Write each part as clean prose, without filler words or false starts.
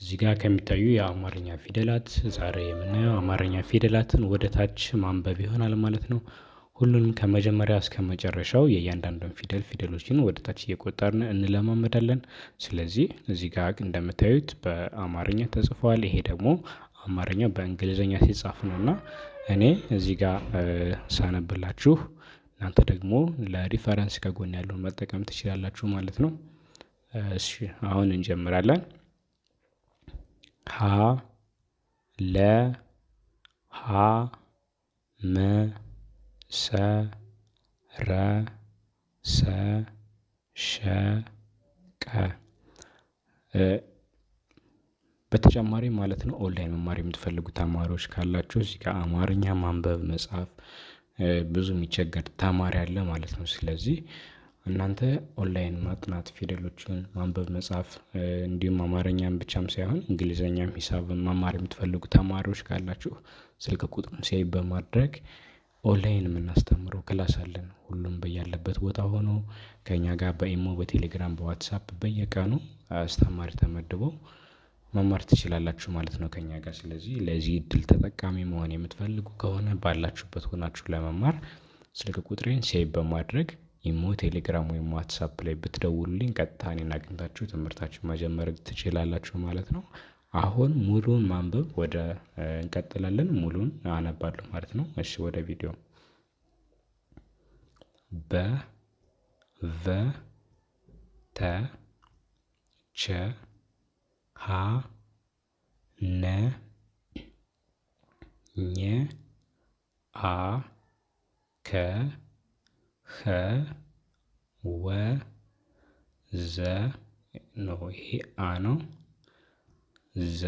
እዚህ ጋር ከሚታዩ የአማርኛ ፊደላት ዛሬ የምናየው አማርኛ ፊደላትን ወደ ታች ማንበብ ይሆናል ማለት ነው። ሁሉንም ከመጀመሪያ እስከ መጨረሻው የእያንዳንዱን ፊደሎችን ወደ ታች እየቆጠርን እንለማመዳለን። ስለዚህ እዚህ ጋር እንደምታዩት በአማርኛ ተጽፏል። ይሄ ደግሞ አማርኛ በእንግሊዘኛ ሲጻፍ ነው እና እኔ እዚህ ጋር ሳነብላችሁ እናንተ ደግሞ ለሪፈረንስ ከጎን ያለውን መጠቀም ትችላላችሁ ማለት ነው። እሺ አሁን እንጀምራለን። ሀ ለ ሀ መ ሰ ረ ሰ ሸ ቀ በተጨማሪ ማለት ነው ኦንላይን መማር የምትፈልጉ ተማሪዎች ካላችሁ እዚህ ጋር አማርኛ ማንበብ መጻፍ ብዙ የሚቸገር ተማሪ አለ ማለት ነው። ስለዚህ እናንተ ኦንላይን ማጥናት ፊደሎችን ማንበብ መጻፍ እንዲሁም አማርኛም ብቻም ሳይሆን እንግሊዘኛም ሂሳብም መማር የምትፈልጉ ተማሪዎች ካላችሁ ስልክ ቁጥሩን ሴቭ በማድረግ ኦንላይን የምናስተምረው ክላስ አለን። ሁሉም በያለበት ቦታ ሆኖ ከእኛ ጋር በኢሞ በቴሌግራም በዋትሳፕ በየቀኑ አስተማሪ ተመድቦ መማር ትችላላችሁ ማለት ነው ከእኛ ጋር። ስለዚህ ለዚህ እድል ተጠቃሚ መሆን የምትፈልጉ ከሆነ ባላችሁበት ሆናችሁ ለመማር ስልክ ቁጥሬን ሴቭ በማድረግ ኢሞ ቴሌግራም ወይም ዋትሳፕ ላይ ብትደውሉልኝ ቀጥታ እኔን አግኝታችሁ ትምህርታችሁን መጀመር ትችላላችሁ ማለት ነው። አሁን ሙሉውን ማንበብ እንቀጥላለን ሙሉውን አነባለሁ ማለት ነው። እሺ ወደ ቪዲዮ በ ቨ ተ ቸ ሀ ነ ኘ አ ከ ኸ ወ ዘ ነው ይሄ አ ነው። ዘ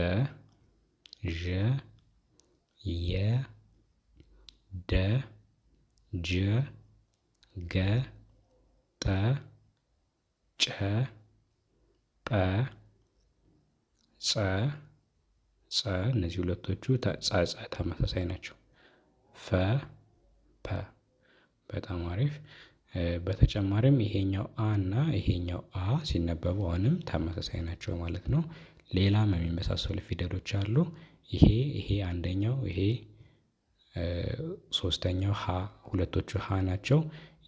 ዠ የ ደ ጀ ገ ጠ ጨ ጰ ጸ እነዚህ ሁለቶቹ ተመሳሳይ ናቸው። ፈ ፐ በጣም አሪፍ። በተጨማሪም ይሄኛው አ እና ይሄኛው አ ሲነበቡ አሁንም ተመሳሳይ ናቸው ማለት ነው። ሌላም የሚመሳሰሉ ፊደሎች አሉ። ይሄ አንደኛው ይሄ ሶስተኛው ሀ ሁለቶቹ ሀ ናቸው።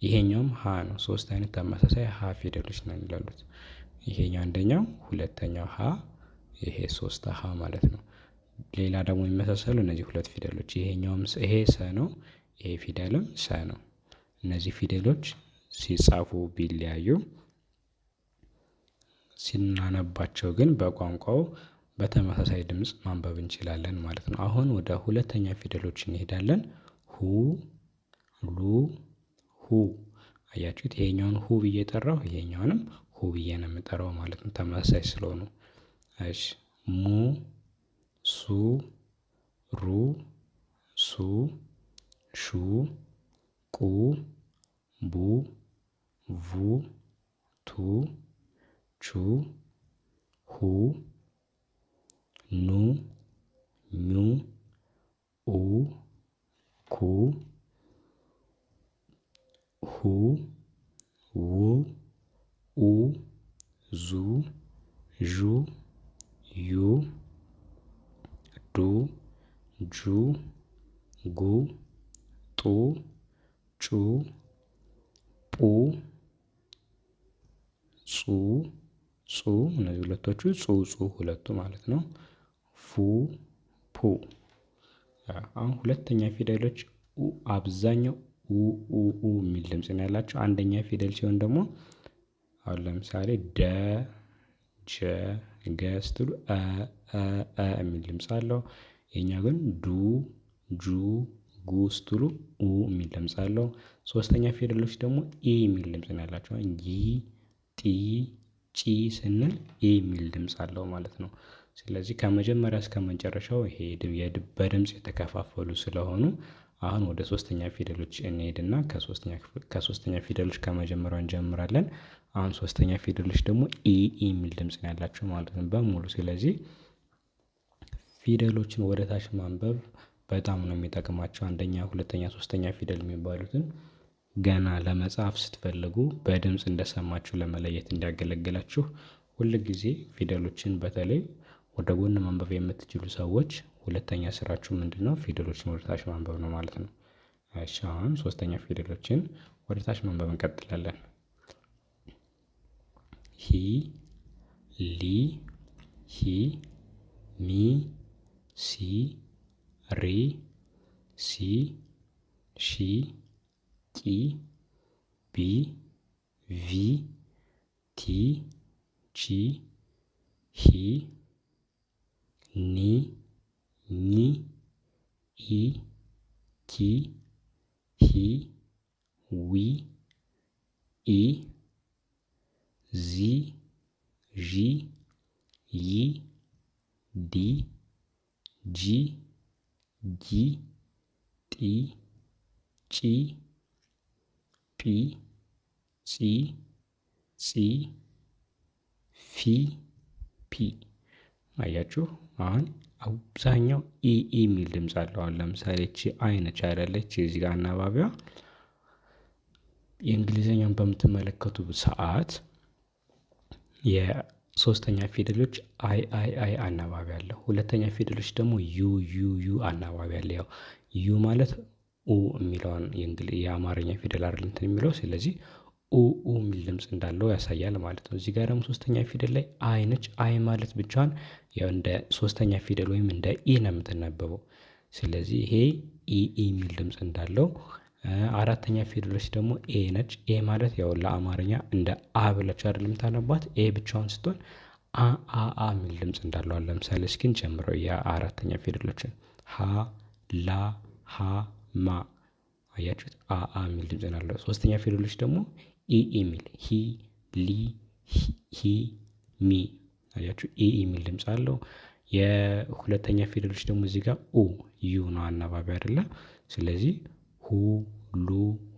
ይሄኛውም ሀ ነው። ሶስት አይነት ተመሳሳይ ሀ ፊደሎች ነው ያሉት። ይሄኛው አንደኛው ሁለተኛው ሀ ይሄ ሶስት ሀ ማለት ነው። ሌላ ደግሞ የሚመሳሰሉ እነዚህ ሁለት ፊደሎች ይሄኛውም ይሄ ሰ ነው። ይሄ ፊደልም ሰ ነው። እነዚህ ፊደሎች ሲጻፉ ቢለያዩ ሲናነባቸው ግን በቋንቋው በተመሳሳይ ድምጽ ማንበብ እንችላለን ማለት ነው። አሁን ወደ ሁለተኛ ፊደሎች እንሄዳለን። ሁ ሉ ሁ አያችሁት ይሄኛውን ሁ ብዬ ጠራሁ ይሄኛውንም ሁ ብዬ ነው የምጠራው ማለት ነው ተመሳሳይ ስለሆኑ። እሺ ሙ ሱ ሩ ሱ ሹ ቁ ቡ ቡ ቱ ቹ ሁ ኑ ኙ ኡ ኩ ሁ ው ኡ ዙ ዡ ዩ ዱ ጁ ጉ ጡ ጩ ጱ ጹ እነዚህ ሁለቶቹ ጹ ሁለቱ ማለት ነው። ፉ ፑ አሁን ሁለተኛ ፊደሎች አብዛኛው ኡ የሚል ድምጽ ነው ያላቸው። አንደኛ ፊደል ሲሆን ደግሞ አሁን ለምሳሌ ደ ጀ ገ ስትሉ የሚል ድምጽ አለው። ይሄኛው ግን ዱ ጁ ጉ ስትሉ የሚል ድምጽ አለው። ሶስተኛ ፊደሎች ደግሞ የሚል ድምጽ ነው ያላቸው። ጊ ጢ ጪ ስንል የሚል ድምጽ አለው ማለት ነው። ስለዚህ ከመጀመሪያ እስከመጨረሻው ይሄ በድምጽ የተከፋፈሉ ስለሆኑ አሁን ወደ ሶስተኛ ፊደሎች እንሄድና ከሶስተኛ ፊደሎች ከመጀመሪያው እንጀምራለን። አሁን ሶስተኛ ፊደሎች ደግሞ የሚል ድምጽ ነው ያላቸው ማለት ነው በሙሉ። ስለዚህ ፊደሎችን ወደ ታች ማንበብ በጣም ነው የሚጠቅማቸው። አንደኛ ሁለተኛ ሶስተኛ ፊደል የሚባሉትን ገና ለመጻፍ ስትፈልጉ በድምጽ እንደሰማችሁ ለመለየት እንዲያገለግላችሁ ሁል ጊዜ ፊደሎችን በተለይ ወደ ጎን ማንበብ የምትችሉ ሰዎች ሁለተኛ ስራችሁ ምንድነው? ፊደሎችን ወደ ታች ማንበብ ነው ማለት ነው። እሺ አሁን ሶስተኛ ፊደሎችን ወደ ታች ማንበብ እንቀጥላለን። ሂ ሊ ሂ ሚ ሲ ሪ ሲ ሺ ቂ ቢ ቪ ቲ ቺ ሂ ኒ ኒ ኢ ኪ ሂ ዊ ኢ ዚ ዢ ይ ዲ ጂ ጊ ጢ ጪ ጲ ጺ ጺ ፊ ፒ። አያችሁ አሁን አብዛኛው ኢ የሚል ድምጽ አለው። አሁን ለምሳሌ እቺ አይ ነች አይደለች እዚህ ጋር አናባቢዋ። የእንግሊዘኛውን በምትመለከቱ ሰዓት የሶስተኛ ፊደሎች አይ አናባቢ አለው። ሁለተኛ ፊደሎች ደግሞ ዩ አናባቢ አለ። ያው ዩ ማለት ኡ የሚለውን የአማርኛ ፊደል አይደል እንትን የሚለው ስለዚህ ኡ የሚል ድምጽ እንዳለው ያሳያል ማለት ነው። እዚህ ጋር ደግሞ ሶስተኛ ፊደል ላይ አይ ነች። አይ ማለት ብቻዋን ያው እንደ ሶስተኛ ፊደል ወይም እንደ ኢ ነው የምትነበበው። ስለዚህ ይሄ ኢ የሚል ድምጽ እንዳለው አራተኛ ፊደሎች ደግሞ ኤ ነች። ኤ ማለት ያው ለአማርኛ እንደ አ ብላችሁ አይደል የምታነቧት ኤ ብቻዋን ስትሆን አ የሚል ድምጽ እንዳለው አለ። ለምሳሌ እስኪ እንጀምረው የአራተኛ ፊደሎችን ሀ ላ ሀ ማ አያችሁት አ የሚል ድምጽ አለው። ሶስተኛ ፊደሎች ደግሞ ኢ የሚል ሂ ሊ ሂ ሚ አያችሁ ኢ የሚል ድምጽ አለው። የሁለተኛ ፊደሎች ደግሞ እዚህ ጋር ዩ ነው አናባቢ አይደለ። ስለዚህ ሁ ሉ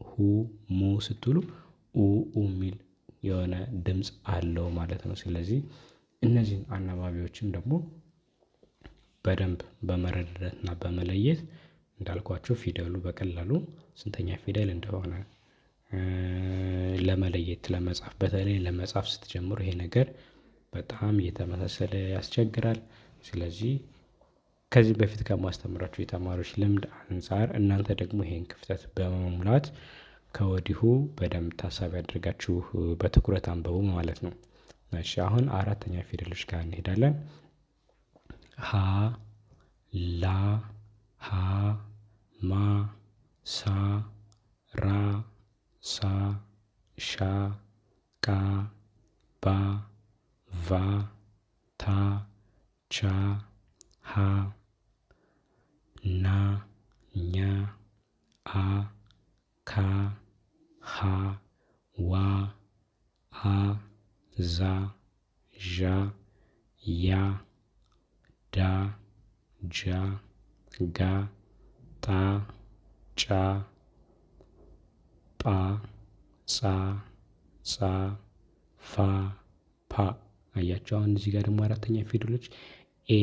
ሁ ሙ ስትሉ የሚል የሆነ ድምጽ አለው ማለት ነው። ስለዚህ እነዚህን አናባቢዎችን ደግሞ በደንብ በመረዳትና በመለየት እንዳልኳችሁ ፊደሉ በቀላሉ ስንተኛ ፊደል እንደሆነ ለመለየት ለመጻፍ በተለይ ለመጻፍ ስትጀምሩ ይሄ ነገር በጣም እየተመሳሰለ ያስቸግራል። ስለዚህ ከዚህ በፊት ከማስተምራችሁ የተማሪዎች ልምድ አንፃር እናንተ ደግሞ ይሄን ክፍተት በመሙላት ከወዲሁ በደንብ ታሳቢ አድርጋችሁ በትኩረት አንብቡ ማለት ነው። እሺ አሁን አራተኛ ፊደሎች ጋር እንሄዳለን። ሀ ላ ሀ ማ ሳ ራ ሳ ሻ ቃ ባ ቫ ታ ቻ ሃ ና ኛ አ ካ ሃ ዋ አ ዛ ዣ ያ ዳ ጃ ጋ ጣ ጫ ጳ ጻ ጻ ፋ ፓ። አያችሁ አሁን እዚህ ጋር ደግሞ አራተኛ ፊደሎች ኤ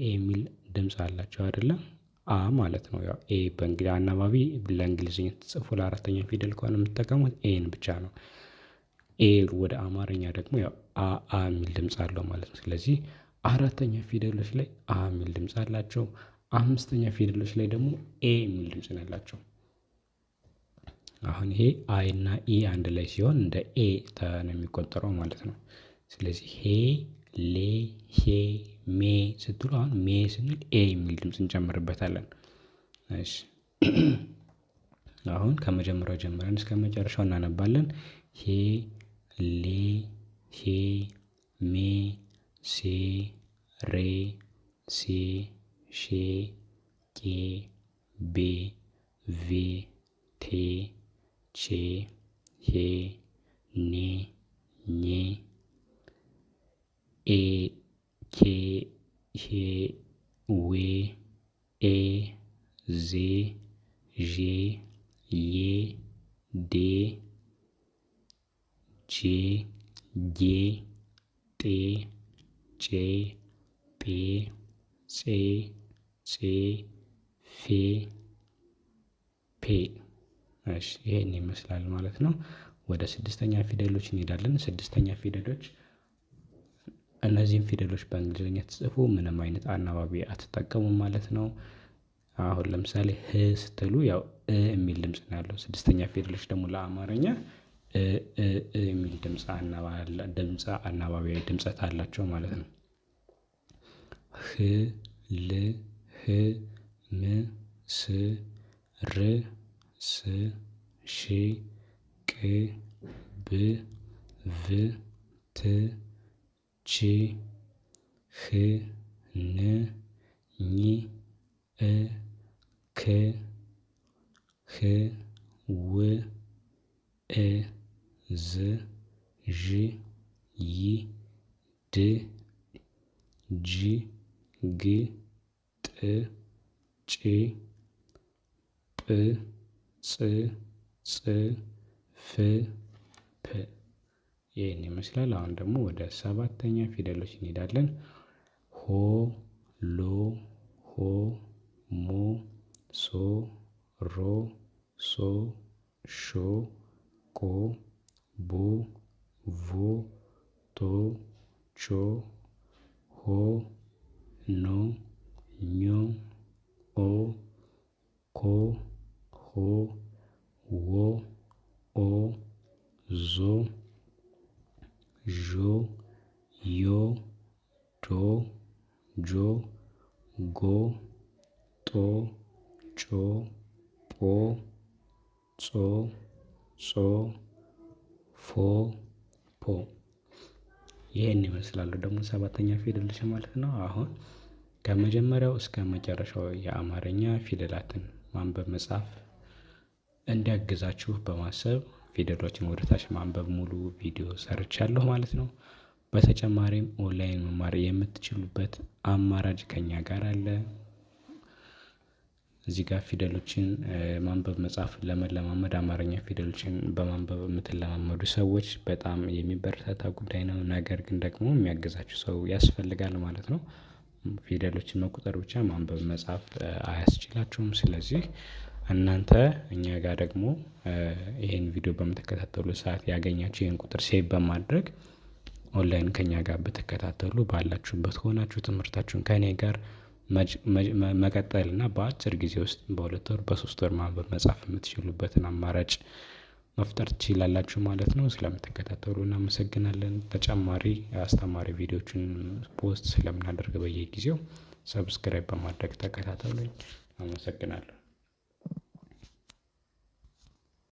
የሚል ድምጽ አላቸው አይደለ። አ ማለት ነው። ያው ኤ በእንግሊዝ አናባቢ ለእንግሊዝኛ ተጽፎ ለአራተኛ ፊደል ከሆነ የምትጠቀሙት ኤን ብቻ ነው። ኤ ወደ አማርኛ ደግሞ ያው አ የሚል ድምጽ አለው ማለት ነው። ስለዚህ አራተኛ ፊደሎች ላይ አ የሚል ድምጽ አላቸው። አምስተኛ ፊደሎች ላይ ደግሞ ኤ የሚል ድምጽ ነው ያላቸው። አሁን ይሄ አይ እና ኢ አንድ ላይ ሲሆን እንደ ኤ ነው የሚቆጠረው ማለት ነው። ስለዚህ ሄ ሌ ሄ ሜ ስትሉ አሁን ሜ ስንል ኤ የሚል ድምጽ እንጨምርበታለን። እሺ አሁን ከመጀመሪያው ጀምረን እስከመጨረሻው እናነባለን። ሄ ሌ ሄ ሜ ሴ ሬ ሴ ሼ ቄ ቤ ቬ ቴ ቼ ሄ ኔ ኜ ኤ ኬ ሄ ዌ ኤ ዜ ዤ ዬ ዴ ጄ ጌ ጤ ጬ ጴ ፄ ፄ ፌ ፔ። እሺ ይሄን ይመስላል ማለት ነው። ወደ ስድስተኛ ፊደሎች እንሄዳለን። ስድስተኛ ፊደሎች እነዚህን ፊደሎች በእንግሊዘኛ ስትጽፉ ምንም አይነት አናባቢ አትጠቀሙም ማለት ነው። አሁን ለምሳሌ ህ ስትሉ ያው የሚል ድምጽ ነው ያለው። ስድስተኛ ፊደሎች ደግሞ ለአማርኛ የሚል ድምጽ አናባቢያዊ ድምጸት አላቸው ማለት ነው። ህ ል ህ ም ስ ር ስ ሺ ቅ ብ ቭ ት ቺ ህ ን ኝ እ ክ ህ ው እ ዝ ዥ ይ ድ ጅ ግ ጥ ጪ ጵ ጽ ጽ ፍ ፕ ይሄን ይመስላል። አሁን ደግሞ ወደ ሰባተኛ ፊደሎች እንሄዳለን። ሆ ሎ ሆ ሞ ሶ ሮ ሶ ሾ ቆ ቦ ቮ ቶ ቾ ሆ ኖ ኞ ኦ ኮ ሆ ዎ ኦ ዞ ዦ ዮ ዶ ጆ ጎ ጦ ጮ ጶ ጾ ጾ ፎ ፖ ይሄን ይመስላሉ ደግሞ ሰባተኛ ፊደሎች ማለት ነው። አሁን ከመጀመሪያው እስከ መጨረሻው የአማርኛ ፊደላትን ማንበብ መጻፍ እንዲያግዛችሁ በማሰብ ፊደሎችን ወደ ታች ማንበብ ሙሉ ቪዲዮ ሰርቻለሁ ማለት ነው። በተጨማሪም ኦንላይን መማር የምትችሉበት አማራጭ ከእኛ ጋር አለ። እዚህ ጋር ፊደሎችን ማንበብ መጻፍ ለመለማመድ አማርኛ ፊደሎችን በማንበብ የምትለማመዱ ሰዎች በጣም የሚበረታታ ጉዳይ ነው። ነገር ግን ደግሞ የሚያግዛችሁ ሰው ያስፈልጋል ማለት ነው። ፊደሎችን መቁጠር ብቻ ማንበብ መጻፍ አያስችላችሁም። ስለዚህ እናንተ እኛ ጋር ደግሞ ይሄን ቪዲዮ በምትከታተሉ ሰዓት ያገኛችሁ ይሄን ቁጥር ሴቭ በማድረግ ኦንላይን ከእኛ ጋር ብትከታተሉ ባላችሁበት ሆናችሁ ትምህርታችሁን ከእኔ ጋር መቀጠል እና በአጭር ጊዜ ውስጥ በሁለት ወር በሶስት ወር ማንበብ መጻፍ የምትችሉበትን አማራጭ መፍጠር ትችላላችሁ ማለት ነው። ስለምትከታተሉ እናመሰግናለን። ተጨማሪ አስተማሪ ቪዲዮዎችን ፖስት ስለምናደርግ በየጊዜው ሰብስክራይብ በማድረግ ተከታተሉኝ። አመሰግናለሁ።